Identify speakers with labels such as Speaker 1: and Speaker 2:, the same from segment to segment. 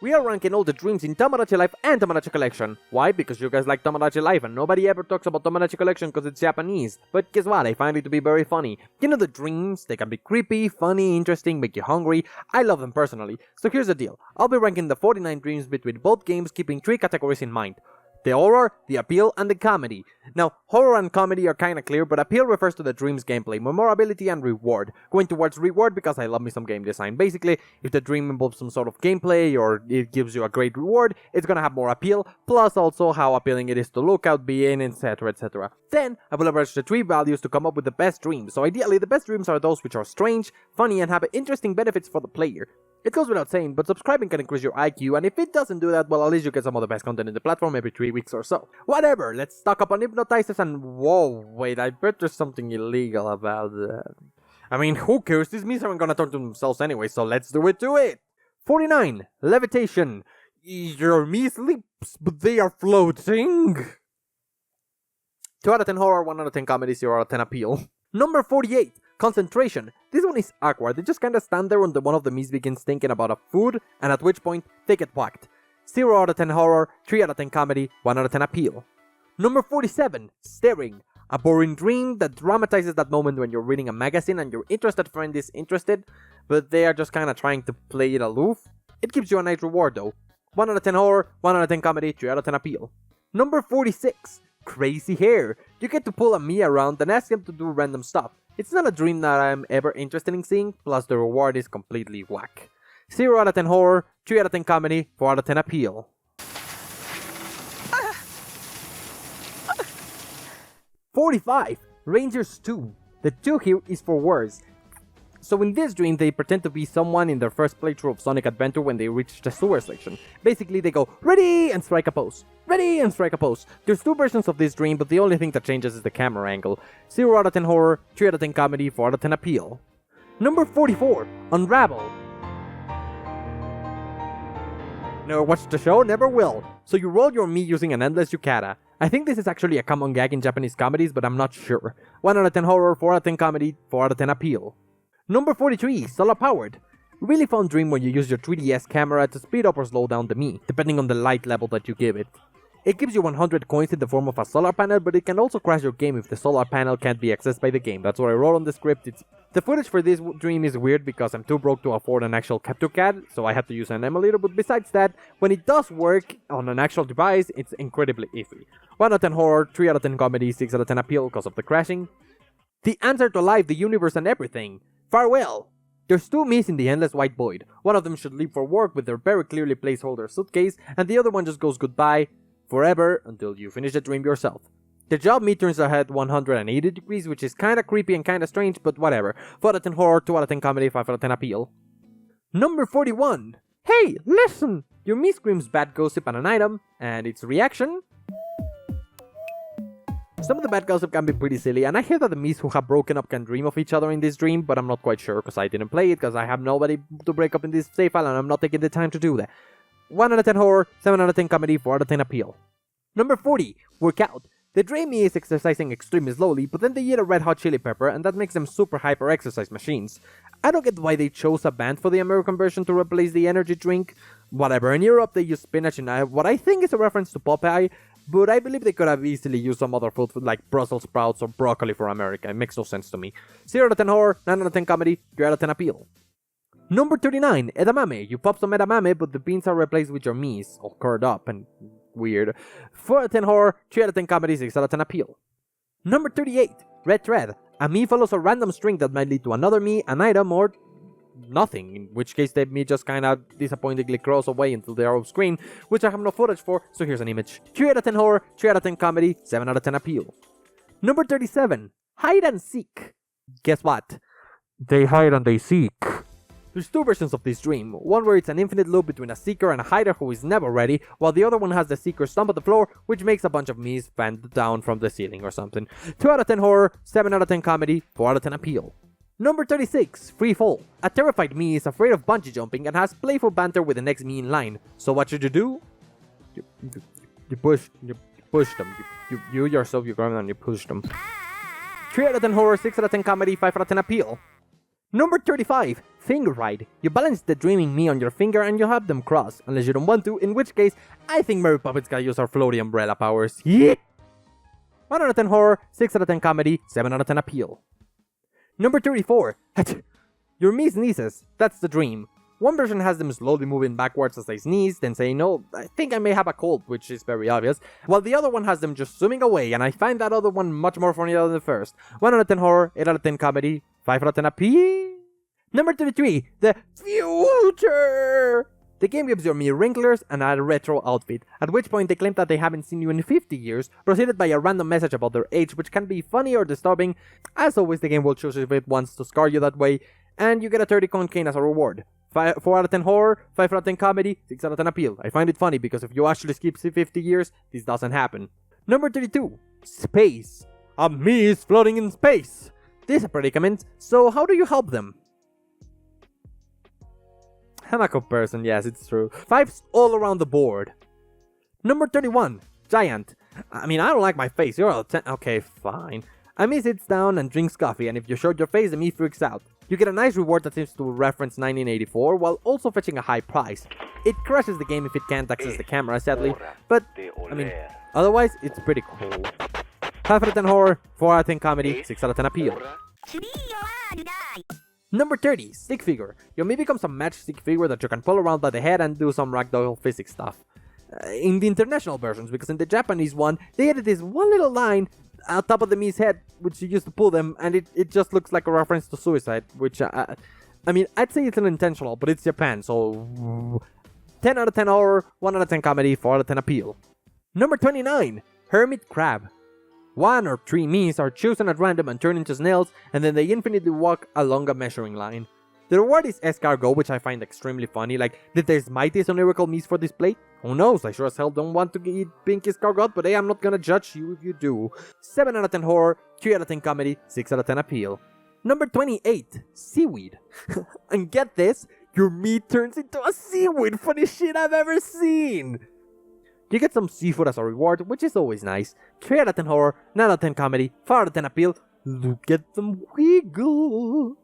Speaker 1: We are ranking all the dreams in Tomodachi Life and Tomodachi Collection. Why? Because you guys like Tomodachi Life and nobody ever talks about Tomodachi Collection because it's Japanese. But guess what? I find it to be very funny. You know the dreams? They can be creepy, funny, interesting, make you hungry. I love them personally. So here's the deal. I'll be ranking the 49 dreams between both games, keeping 3 categories in mind. The horror, the appeal, and the comedy. Now, horror and comedy are kinda clear, but appeal refers to the dream's gameplay, memorability, and reward. Going towards reward because I love me some game design. Basically, if the dream involves some sort of gameplay or it gives you a great reward, it's gonna have more appeal, plus also how appealing it is to look at, be in, etc, etc. Then, I will leverage the 3 values to come up with the best dreams. So ideally, the best dreams are those which are strange, funny, and have interesting benefits for the player. It goes without saying, but subscribing can increase your IQ, and if it doesn't do that, well, at least you get some of the best content in the platform every 3 weeks or so. Whatever, let's stock up on hypnotizers and whoa, wait, I bet there's something illegal about that. I mean, who cares? These memes aren't gonna talk to themselves anyway, so let's do it to it! 49. Levitation. Your me sleeps, but they are floating. 2 out of 10 horror, 1 out of 10 comedy, 0 out of 10 appeal. Number 48. Concentration. This one is awkward. They just kinda stand there when one of the Mies begins thinking about a food, and at which point, they get whacked. 0 out of 10 horror, 3 out of 10 comedy, 1 out of 10 appeal. Number 47. Staring. A boring dream that dramatizes that moment when you're reading a magazine and your interested friend is interested, but they are just kinda trying to play it aloof. It gives you a nice reward though. 1 out of 10 horror, 1 out of 10 comedy, 3 out of 10 appeal. Number 46. Crazy hair. You get to pull a me around and ask him to do random stuff. It's not a dream that I'm ever interested in seeing, plus the reward is completely whack. 0 out of 10 horror, 3 out of 10 comedy, 4 out of 10 appeal. 45. Rangers 2. The 2 here is for words. So in this dream, they pretend to be someone in their first playthrough of Sonic Adventure when they reach the sewer section. Basically, they go, ready, and strike a pose. Ready, and strike a pose. There's 2 versions of this dream, but the only thing that changes is the camera angle. 0 out of 10 horror, 3 out of 10 comedy, 4 out of 10 appeal. Number 44. Unravel. Never watched the show? Never will. So you roll your me using an endless yukata. I think this is actually a common gag in Japanese comedies, but I'm not sure. 1 out of 10 horror, 4 out of 10 comedy, 4 out of 10 appeal. Number 43. Solar powered. Really fun dream when you use your 3DS camera to speed up or slow down the me, depending on the light level that you give it. It gives you 100 coins in the form of a solar panel, but it can also crash your game if the solar panel can't be accessed by the game. That's what I wrote on the script. The footage for this dream is weird because I'm too broke to afford an actual capture card, so I had to use an emulator, but besides that, when it does work on an actual device, it's incredibly iffy. 1 out of 10 horror, 3 out of 10 comedy, 6 out of 10 appeal because of the crashing. The answer to life, the universe, and everything. Farewell! There's 2 me's in the endless white void. One of them should leave for work with their very clearly placeholder suitcase, and the other one just goes goodbye forever until you finish the dream yourself. The job me turns ahead 180 degrees, which is kinda creepy and kinda strange, but whatever. 4 out of 10 horror, 2 out of 10 comedy, 5 out of 10 appeal. Number 41. Hey, listen! Your me screams bad gossip on an item, and its reaction? Some of the bad gossip can be pretty silly, and I hear that the Mies who have broken up can dream of each other in this dream, but I'm not quite sure because I didn't play it, because I have nobody to break up in this save file, and I'm not taking the time to do that. 1 out of 10 horror, 7 out of 10 comedy, 4 out of 10 appeal. Number 40. Workout. The dream me is exercising extremely slowly, but then they eat a red hot chili pepper, and that makes them super hyper exercise machines. I don't get why they chose a band for the American version to replace the energy drink. Whatever, in Europe they use spinach in what I think is a reference to Popeye, but I believe they could have easily used some other food like Brussels sprouts or broccoli for America. It makes no sense to me. 0 out of 10 horror, 9 out of 10 comedy, 3 out of 10 appeal. Number 39. Edamame. You pop some edamame, but the beans are replaced with your me's, all curled up and weird. 4 out of 10 horror, 3 out of 10 comedy, 6 out of 10 appeal. Number 38. Red thread. A me follows a random string that might lead to another me, an item, or nothing, in which case the me just kinda disappointingly crawls away until they are off screen, which I have no footage for, so here's an image. 3 out of 10 horror, 3 out of 10 comedy, 7 out of 10 appeal. Number 37. Hide and seek. Guess what? They hide and they seek. There's 2 versions of this dream, one where it's an infinite loop between a seeker and a hider who is never ready, while the other one has the seeker stomp at the floor, which makes a bunch of me's fan down from the ceiling or something. 2 out of 10 horror, 7 out of 10 comedy, 4 out of 10 appeal. Number 36. Free fall. A terrified me is afraid of bungee jumping and has playful banter with the next me in line. So what should you do? You push them. You yourself, you grab them and you push them. 3 out of 10 horror, 6 out of 10 comedy, 5 out of 10 appeal. Number 35. Finger ride. You balance the dreaming me on your finger and you have them cross, unless you don't want to, in which case, I think Mary Poppins gotta use our floaty umbrella powers. Yeah! 1 out of 10 horror, 6 out of 10 comedy, 7 out of 10 appeal. Number 34. Your me sneezes. That's the dream. One version has them slowly moving backwards as they sneeze, then saying, "No, I think I may have a cold," which is very obvious, while the other one has them just zooming away, and I find that other one much more funny than the first. 1 out of 10 horror, 8 out of 10 comedy, 5 out of 10 appeal. Number 33, the future! The game gives your me wrinklers and a retro outfit, at which point they claim that they haven't seen you in 50 years, preceded by a random message about their age, which can be funny or disturbing. As always, the game will choose if it wants to scar you that way, and you get a 30 coin cane as a reward. 4 out of 10 horror, 5 out of 10 comedy, 6 out of 10 appeal. I find it funny because if you actually skip 50 years, this doesn't happen. Number 32, space. A me is floating in space. This is a predicament, so how do you help them? I'm a good person, yes, it's true. 5s all around the board. Number 31, giant. I mean, I don't like my face, you're a 10. Okay, fine. A me sits down and drinks coffee, and if you show your face, the me freaks out. You get a nice reward that seems to reference 1984, while also fetching a high price. It crashes the game if it can't access the camera, sadly, but, I mean, otherwise, it's pretty cool. 5 out of 10 horror, 4 out of 10 comedy, 6 out of 10 appeal. Number 30, stick figure. Your me becomes a match stick figure that you can pull around by the head and do some ragdoll physics stuff. In the international versions, because in the Japanese one, they added this one little line on top of the me's head, which you used to pull them, and it just looks like a reference to suicide, which, I mean, I'd say it's unintentional, but it's Japan, so 10 out of 10 horror, 1 out of 10 comedy, 4 out of 10 appeal. Number 29, hermit crab. 1 or 3 me's are chosen at random and turned into snails, and then they infinitely walk along a measuring line. The reward is escargot, which I find extremely funny. Like, did they smite these onirical me's for display? Who knows, I sure as hell don't want to eat pink escargot, but hey, I'm not gonna judge you if you do. 7 out of 10 horror, 3 out of 10 comedy, 6 out of 10 appeal. Number 28, seaweed. And get this, your meat turns into a seaweed, funniest shit I've ever seen. You get some seafood as a reward, which is always nice. 3 out of 10 horror, 9 out of 10 comedy, 4 out of 10 appeal. Look at them wiggle.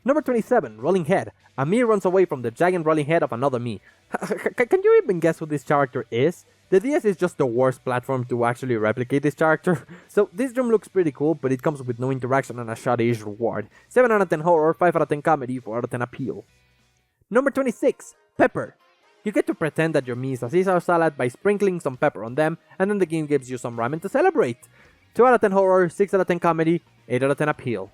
Speaker 1: Number 27, rolling head. A me runs away from the giant rolling head of another me. Can you even guess who this character is? The DS is just the worst platform to actually replicate this character. So this dream looks pretty cool, but it comes with no interaction and a shoddy-ish reward. 7 out of 10 horror, 5 out of 10 comedy, 4 out of 10 appeal. Number 26, pepper. You get to pretend that your me is a Caesar salad by sprinkling some pepper on them, and then the game gives you some ramen to celebrate. 2 out of 10 horror, 6 out of 10 comedy, 8 out of 10 appeal.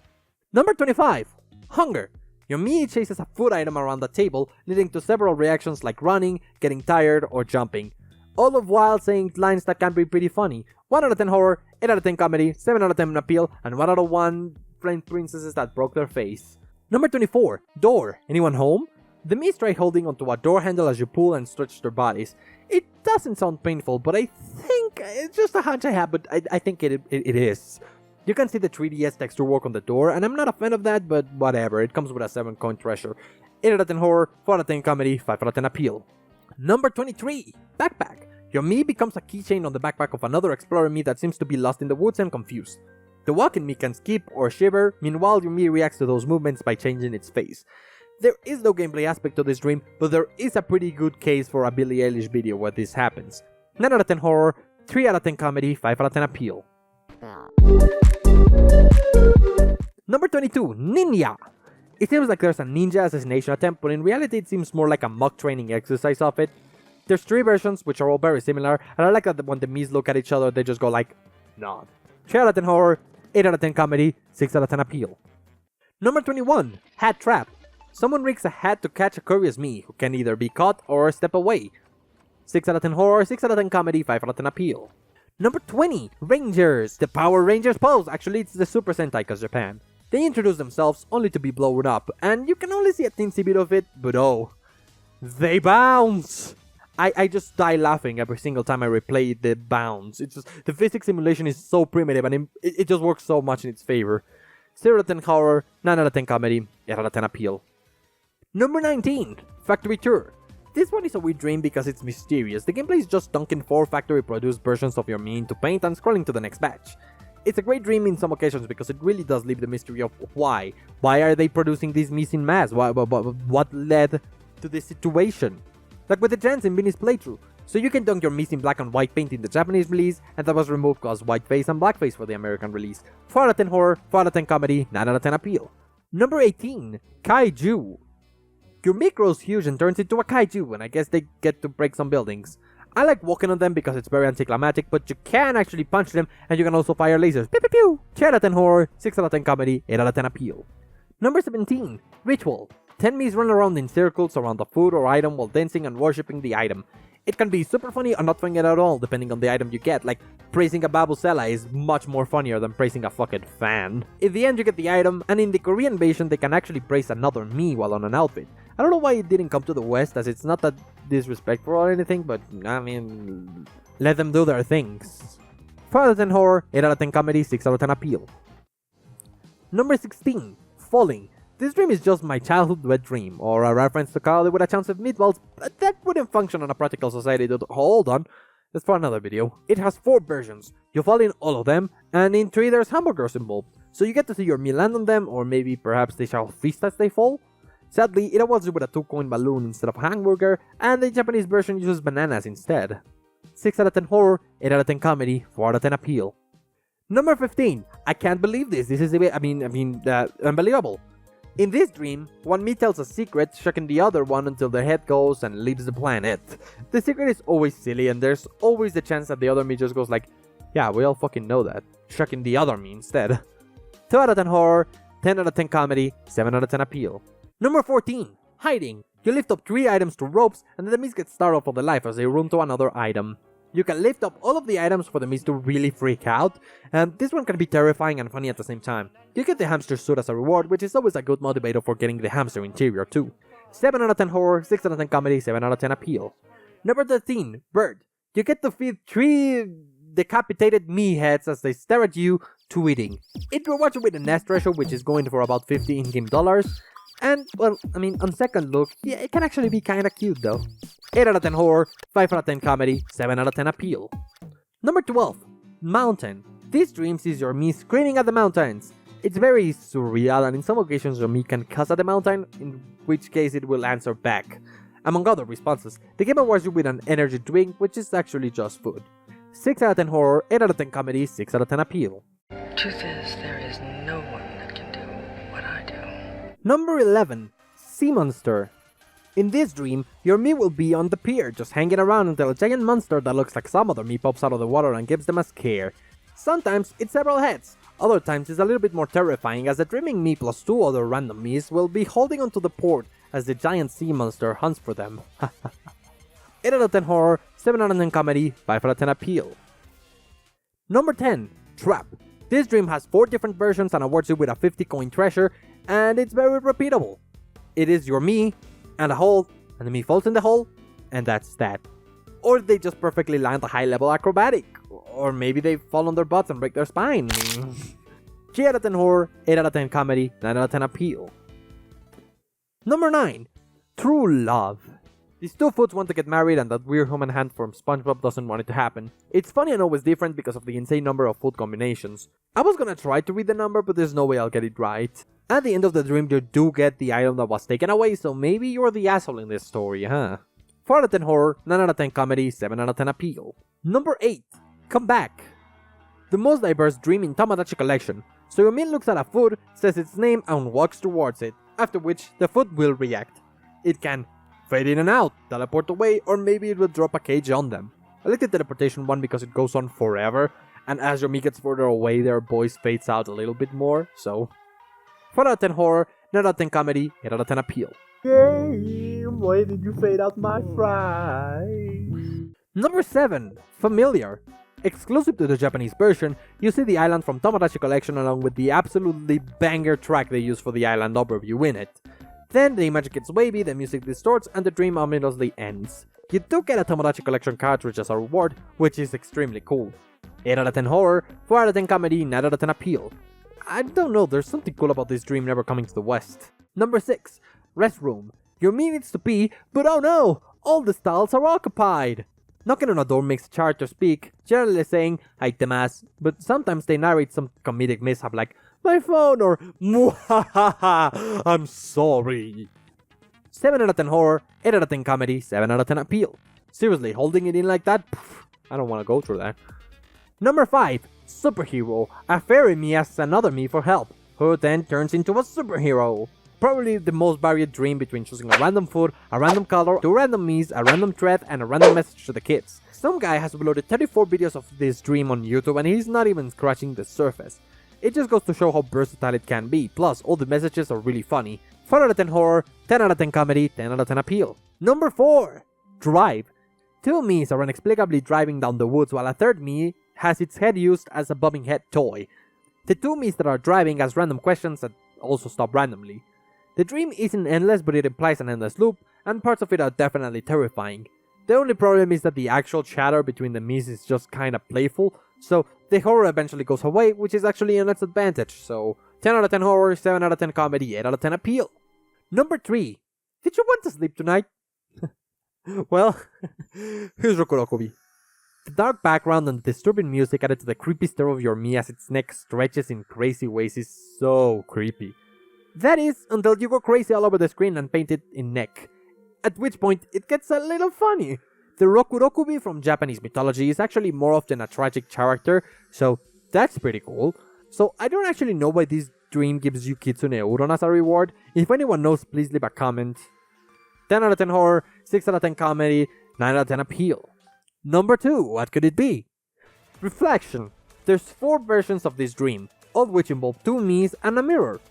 Speaker 1: Number 25, hunger. Your me chases a food item around the table, leading to several reactions like running, getting tired, or jumping. All of while saying lines that can be pretty funny. 1 out of 10 horror, 8 out of 10 comedy, 7 out of 10 appeal, and 1 out of 1 friend princesses that broke their face. Number 24, door. Anyone home? The me's try holding onto a door handle as you pull and stretch their bodies. It doesn't sound painful, but I think it's just a hunch I have, but I think it is. You can see the 3DS texture work on the door, and I'm not a fan of that, but whatever, it comes with a 7 coin treasure. 8 out of 10 horror, 4 out of 10 comedy, 5 out of 10 appeal. Number 23, backpack. Your me becomes a keychain on the backpack of another explorer me that seems to be lost in the woods and confused. The walking me can skip or shiver, meanwhile your me reacts to those movements by changing its face. There is no gameplay aspect to this dream, but there is a pretty good case for a Billie Eilish video where this happens. 9 out of 10 horror, 3 out of 10 comedy, 5 out of 10 appeal. Number 22, ninja. It seems like there's a ninja assassination attempt, but in reality it seems more like a mock training exercise of it. There's 3 versions, which are all very similar, and I like that when the Miis look at each other, they just go like, nod. 3 out of 10 horror, 8 out of 10 comedy, 6 out of 10 appeal. Number 21, hat trap. Someone rigs a hat to catch a curious me, who can either be caught or step away. 6 out of 10 horror, 6 out of 10 comedy, 5 out of 10 appeal. Number 20, Rangers. The Power Rangers pose. Actually, it's the Super Sentai cause Japan. They introduce themselves only to be blown up, and you can only see a teensy bit of it, but oh, they bounce! I just die laughing every single time I replay the bounce. It's just, the physics simulation is so primitive, and it just works so much in its favor. 0 out of 10 horror, 9 out of 10 comedy, 8 out of 10 appeal. Number 19, Factory Tour. This one is a weird dream because it's mysterious. The gameplay is just dunking 4 factory produced versions of your me into paint and scrolling to the next batch. It's a great dream in some occasions because it really does leave the mystery of why. Why are they producing this missing mass? What led to this situation? Like with the chance in Vinny's playthrough. So you can dunk your missing black and white paint in the Japanese release, and that was removed cause whiteface and blackface for the American release. 4 out of 10 horror, 4 out of 10 comedy, 9 out of 10 appeal. Number 18, Kaiju. Your meat grows huge and turns into a kaiju, and I guess they get to break some buildings. I like walking on them because it's very anticlimactic, but you can actually punch them, and you can also fire lasers. Pew pew pew! 10 out of 10 horror, 6 out of 10 comedy, 8 out of 10 appeal. Number 17, Ritual. 10 Miis run around in circles around a food or item while dancing and worshipping the item. It can be super funny or not funny at all depending on the item you get, like praising a babusela is much more funnier than praising a fucking fan. In the end you get the item, and in the Korean version they can actually praise another Mii while on an outfit. I don't know why it didn't come to the West, as it's not that disrespectful or anything, but I mean, let them do their things. 4 out of 10 horror, 8 out of 10 comedy, 6 out of 10 appeal. Number 16, Falling. This dream is just my childhood wet dream, or a reference to Carly with a chance of meatballs, but that wouldn't function on a practical society. Hold on, that's for another video. It has 4 versions. You fall in all of them, and in 3 there's hamburgers involved. So you get to see your meal land on them, or maybe perhaps they shall feast as they fall. Sadly, it awards you with a 2-coin balloon instead of a hamburger, and the Japanese version uses bananas instead. 6 out of 10 horror, 8 out of 10 comedy, 4 out of 10 appeal. Number 15. I can't believe this. This is unbelievable. In this dream, one Mii tells a secret, shocking the other one until their head goes and leaves the planet. The secret is always silly, and there's always the chance that the other Mii just goes like, yeah, we all fucking know that, shocking the other Mii instead. 2 out of 10 horror, 10 out of 10 comedy, 7 out of 10 appeal. Number 14, Hiding. You lift up 3 items to ropes, and the Miis get startled for their life as they run to another item. You can lift up all of the items for the Miis to really freak out, and this one can be terrifying and funny at the same time. You get the hamster suit as a reward, which is always a good motivator for getting the hamster interior too. 7 out of 10 horror, 6 out of 10 comedy, 7 out of 10 appeal. Number 13, Bird. You get to feed 3 decapitated Mii heads as they stare at you, tweeting. It rewards you with a nest treasure, which is going for about $50 in-game dollars. And, well, I mean, on second look, yeah, it can actually be kinda cute though. 8 out of 10 horror, 5 out of 10 comedy, 7 out of 10 appeal. Number 12, Mountain. This dream sees your Mii screaming at the mountains. It's very surreal, and in some occasions your Mii can cuss at the mountain, in which case it will answer back. Among other responses, the game awards you with an energy drink, which is actually just food. 6 out of 10 horror, 8 out of 10 comedy, 6 out of 10 appeal.
Speaker 2: Truth is, there is no one that can do what I do.
Speaker 1: Number 11, Sea Monster. In this dream, your Mii will be on the pier, just hanging around until a giant monster that looks like some other Mii pops out of the water and gives them a scare. Sometimes it's several heads, other times it's a little bit more terrifying as the dreaming Mii plus 2 other random Miis will be holding onto the port as the giant sea monster hunts for them. 8 out of 10 horror, 7 out of 10 comedy, 5 out of 10 appeal. Number 10, Trap. This dream has 4 different versions and awards you with a 50-coin treasure, and it's very repeatable. It is your Mii, and a hole, and the Mii falls in the hole, and that's that. Or they just perfectly land a high-level acrobatic, or maybe they fall on their butts and break their spine. 3 out of 10 horror, 8 out of 10 comedy, 9 out of 10 appeal. Number 9, True Love. These 2 foots want to get married, and that weird human hand from SpongeBob doesn't want it to happen. It's funny and always different because of the insane number of food combinations. I was gonna try to read the number, but there's no way I'll get it right. At the end of the dream, you do get the item that was taken away, so maybe you're the asshole in this story, huh? 4 out of 10 horror, 9 out of 10 comedy, 7 out of 10 appeal. Number 8, Come Back. The most diverse dream in Tomodachi collection. So your Mii looks at a food, says its name, and walks towards it, after which the food will react. It can fade in and out, teleport away, or maybe it will drop a cage on them. I like the teleportation one because it goes on forever, and as your Mii gets further away, their voice fades out a little bit more, so... 4 out of 10 horror, 9 out of 10 comedy, 8 out of 10 appeal. Game, why did you fade out my fries? Number 7, Familiar. Exclusive to the Japanese version, you see the island from Tomodachi collection along with the absolutely banger track they use for the island overview in it. Then the image gets wavy, the music distorts, and the dream ominously ends. You do get a Tomodachi collection cartridge as a reward, which is extremely cool. 8 out of 10 horror, 4 out of 10 comedy, 9 out of 10 appeal. I don't know, there's something cool about this dream never coming to the West. Number 6, Restroom. Your Mii needs to pee, but oh no! All the stalls are occupied! Knocking on a door makes the character speak, generally saying, "Hi Temas," but sometimes they narrate some comedic mishap like, "My phone," or "Mwahaha, I'm sorry." 7 out of 10 horror, 8 out of 10 comedy, 7 out of 10 appeal. Seriously, holding it in like that? Pff, I don't want to go through that. Number 5, superhero. A fairy me asks another me for help, who then turns into a superhero. Probably the most varied dream between choosing a random food, a random color, 2 random me's, a random thread, and a random message to the kids. Some guy has uploaded 34 videos of this dream on YouTube and he's not even scratching the surface. It just goes to show how versatile it can be, plus all the messages are really funny. 4 out of 10 horror, 10 out of 10 comedy, 10 out of 10 appeal. Number 4, drive. 2 me's are inexplicably driving down the woods while a third me has its head used as a bobbing head toy. The 2 me's that are driving ask random questions that also stop randomly. The dream isn't endless, but it implies an endless loop, and parts of it are definitely terrifying. The only problem is that the actual chatter between the me's is just kinda playful, so the horror eventually goes away, which is actually a net advantage, so 10 out of 10 horror, 7 out of 10 comedy, 8 out of 10 appeal. Number 3. Did you want to sleep tonight? Well, here's Rokurokubi. The dark background and the disturbing music added to the creepy stare of your me as its neck stretches in crazy ways is so creepy. That is, until you go crazy all over the screen and paint it in neck. At which point, it gets a little funny. The Rokurokubi from Japanese mythology is actually more often a tragic character, so that's pretty cool. So I don't actually know why this dream gives you Kitsune Udon as a reward. If anyone knows, please leave a comment. 10 out of 10 horror, 6 out of 10 comedy, 9 out of 10 appeal. Number 2, what could it be? Reflection. There's 4 versions of this dream, all of which involve 2 me's and a mirror.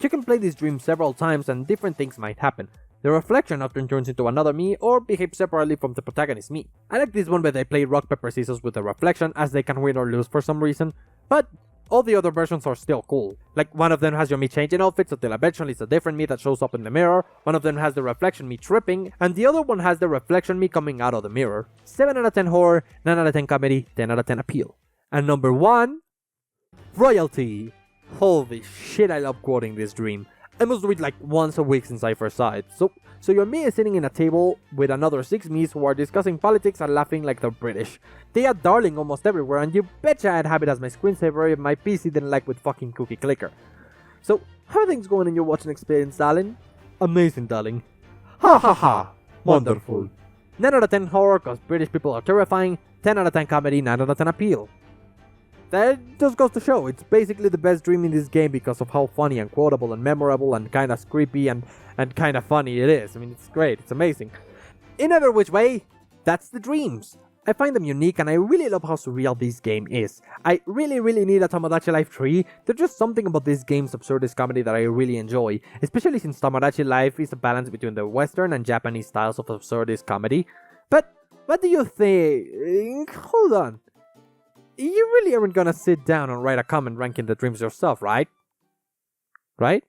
Speaker 1: You can play this dream several times and different things might happen. The reflection often turns into another me or behaves separately from the protagonist me. I like this one where they play rock paper scissors with the reflection as they can win or lose for some reason, but all the other versions are still cool. Like one of them has your me changing outfits until eventually it's a different me that shows up in the mirror, one of them has the reflection me tripping, and the other one has the reflection me coming out of the mirror. 7 out of 10 horror, 9 out of 10 comedy, 10 out of 10 appeal. And number 1, royalty. Holy shit, I love quoting this dream. I must do it like once a week since I first saw it. So your me is sitting in a table with another 6 me's who are discussing politics and laughing like they're British. They are darling almost everywhere, and you betcha I'd have it as my screensaver if my PC didn't like with fucking cookie clicker. So, how are things going in your watching experience, darling? Amazing, darling. Ha ha ha! Wonderful. 9 out of 10 horror cause British people are terrifying, 10 out of 10 comedy, 9 out of 10 appeal. That just goes to show, it's basically the best dream in this game because of how funny and quotable and memorable and kinda creepy and kinda funny it is. I mean, it's great, it's amazing. In every which way, that's the dreams. I find them unique and I really love how surreal this game is. I really need a Tomodachi Life 3. There's just something about this game's absurdist comedy that I really enjoy, especially since Tomodachi Life is a balance between the Western and Japanese styles of absurdist comedy. But what do you think? Hold on. You really aren't gonna sit down and write a comment ranking the dreams yourself, right? Right?